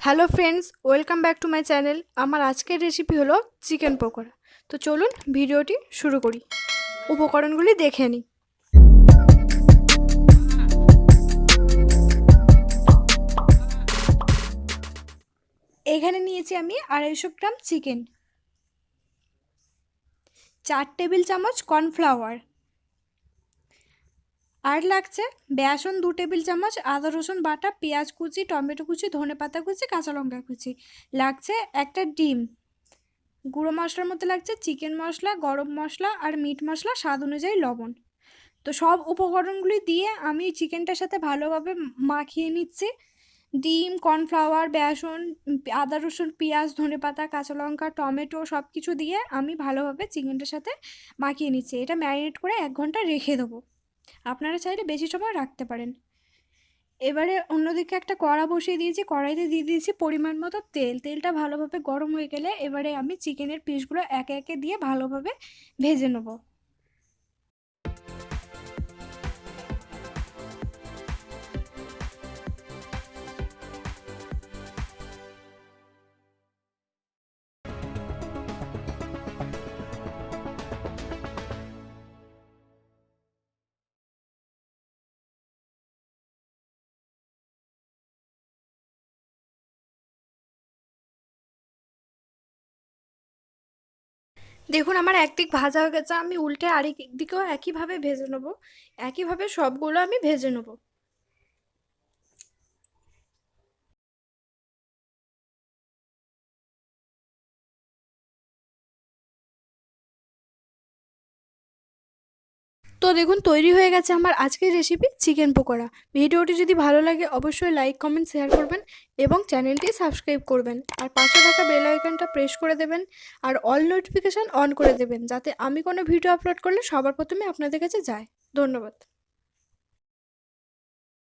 Hello friends, welcome back to my channel. আমার আজকের recipe হলো চিকেন পকোড়া। তো চলুন ভিডিওটি শুরু করি। উপকরণগুলি দেখে নিই। এখানে নিয়েছি আমি 250 গ্রাম চিকেন, 4 টেবিল চামচ কর্নফ্লাওয়ার, আর লাগছে বেসন 2 টেবিল চামচ, আদা রসুন বাটা, পেঁয়াজ কুচি, টমেটো কুচি, ধনেপাতা কুচি, কাঁচা লঙ্কা কুচি, লাগছে একটা ডিম। গুঁড়ো মশলার মধ্যে লাগছে চিকেন মশলা, গরম মশলা আর মিট মশলা, স্বাদ অনুযায়ী লবণ। তো সব উপকরণগুলি দিয়ে আমি চিকেনটার সাথে ভালোভাবে মাখিয়ে নিচ্ছি। ডিম, কর্নফ্লাওয়ার, বেসন, আদা রসুন, পেঁয়াজ, ধনেপাতা, কাঁচা লঙ্কা, টমেটো সব কিছু দিয়ে আমি ভালোভাবে চিকেনটার সাথে মাখিয়ে নিচ্ছি। এটা ম্যারিনেট করে 1 ঘন্টা রেখে দেবো। আপনারা চাইলে বেশি সময় রাখতে পারেন। এবারে অন্যদিকে একটা কড়া বসিয়ে দিয়েছি, কড়াইতে দিয়ে দিয়েছি পরিমাণ মতো তেল। তেলটা ভালোভাবে গরম হয়ে গেলে এবারে আমি চিকেনের পিসগুলো একে একে দিয়ে ভালোভাবে ভেজে নেব। দেখুন আমার একদিক ভাজা হয়ে গেছে, আমি উল্টে আরেক দিকেও একইভাবে ভেজে নেবো। একইভাবে সবগুলো আমি ভেজে নেবো। তো দেখুন তৈরি হয়ে গেছে আমার আজকের রেসিপি চিকেন পকোড়া। ভিডিওটি যদি ভালো লাগে অবশ্যই লাইক, কমেন্ট, শেয়ার করবেন এবং চ্যানেলটি সাবস্ক্রাইব করবেন। আর পাশে থাকা বেল আইকনটা প্রেস করে দেবেন আর অল নোটিফিকেশান অন করে দেবেন, যাতে আমি কোনো ভিডিও আপলোড করলে সবার প্রথমে আপনাদের কাছে যায়। ধন্যবাদ।